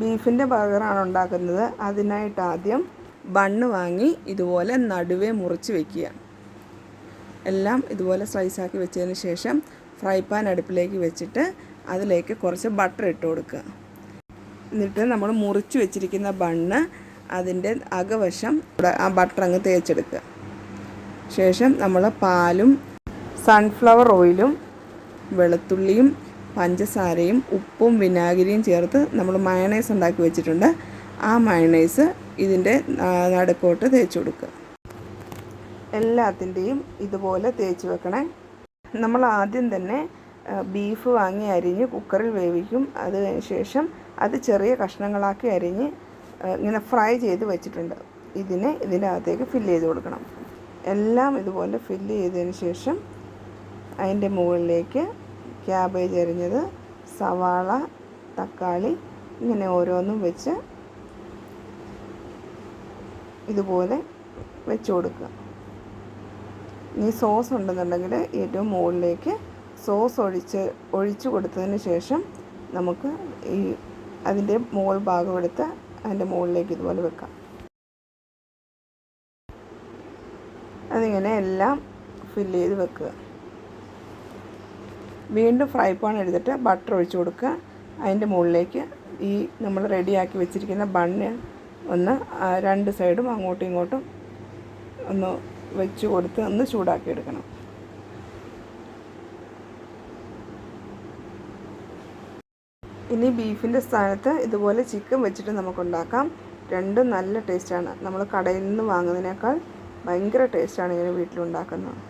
ബീഫിൻ്റെ ബർഗറാണ് ഉണ്ടാക്കുന്നത്. അതിനായിട്ട് ആദ്യം ബണ്ണ് വാങ്ങി ഇതുപോലെ നടുവേ മുറിച്ച് വയ്ക്കുക. എല്ലാം ഇതുപോലെ സ്ലൈസാക്കി വെച്ചതിന് ശേഷം ഫ്രൈ പാൻ അടുപ്പിലേക്ക് വെച്ചിട്ട് അതിലേക്ക് കുറച്ച് ബട്ടർ ഇട്ട് കൊടുക്കുക. എന്നിട്ട് നമ്മൾ മുറിച്ച് വെച്ചിരിക്കുന്ന ബണ്ണ് അതിൻ്റെ അകവശം ആ ബട്ടർ അങ്ങ് തേച്ചെടുക്കുക. ശേഷം നമ്മൾ പാലും സൺഫ്ലവർ ഓയിലും വെളുത്തുള്ളിയും പഞ്ചസാരയും ഉപ്പും വിനാഗിരിയും ചേർത്ത് നമ്മൾ മയണൈസ് ഉണ്ടാക്കി വെച്ചിട്ടുണ്ട്. ആ മയണൈസ് ഇതിൻ്റെ നടുക്കോട്ട് തേച്ച് കൊടുക്കുക. എല്ലാത്തിൻ്റെയും ഇതുപോലെ തേച്ച് വെക്കണേ. നമ്മൾ ആദ്യം തന്നെ ബീഫ് വാങ്ങി അരിഞ്ഞ് കുക്കറിൽ വേവിക്കും. അതിന് ശേഷം അത് ചെറിയ കഷ്ണങ്ങളാക്കി അരിഞ്ഞ് ഇങ്ങനെ ഫ്രൈ ചെയ്ത് വെച്ചിട്ടുണ്ട്. ഇതിൻ്റെ അകത്തേക്ക് ഫില്ല് ചെയ്ത് കൊടുക്കണം. എല്ലാം ഇതുപോലെ ഫില്ല് ചെയ്തതിന് ശേഷം അതിൻ്റെ മുകളിലേക്ക് ക്യാബേജ് അരിഞ്ഞത്, സവാള, തക്കാളി ഇങ്ങനെ ഓരോന്നും വെച്ച് ഇതുപോലെ വെച്ച് കൊടുക്കുക. ഇനി സോസ് ഉണ്ടെന്നുണ്ടെങ്കിൽ ഏറ്റവും മുകളിലേക്ക് സോസ് ഒഴിച്ച് കൊടുത്തതിന് ശേഷം നമുക്ക് ഈ അതിൻ്റെ മുകൾ ഭാഗം എടുത്ത് അതിൻ്റെ മുകളിലേക്ക് ഇതുപോലെ വെക്കാം. അതിങ്ങനെ എല്ലാം ഫില്ല് ചെയ്ത് വെക്കുക. വീണ്ടും ഫ്രൈ പാൻ എടുത്തിട്ട് ബട്ടർ ഒഴിച്ച് കൊടുക്കുക. അതിൻ്റെ മുകളിലേക്ക് ഈ നമ്മൾ റെഡിയാക്കി വെച്ചിരിക്കുന്ന ബണ്ണ് ഒന്ന് രണ്ട് സൈഡും അങ്ങോട്ടും ഇങ്ങോട്ടും ഒന്ന് വെച്ച് കൊടുത്ത് ഒന്ന് ചൂടാക്കി എടുക്കണം. ഇനി ബീഫിൻ്റെ സ്ഥാനത്ത് ഇതുപോലെ ചിക്കൻ വെച്ചിട്ട് നമുക്കുണ്ടാക്കാം. രണ്ടും നല്ല ടേസ്റ്റാണ്. നമ്മൾ കടയിൽ നിന്ന് വാങ്ങുന്നതിനേക്കാൾ ഭയങ്കര ടേസ്റ്റാണ് ഇങ്ങനെ വീട്ടിലുണ്ടാക്കുന്നത്.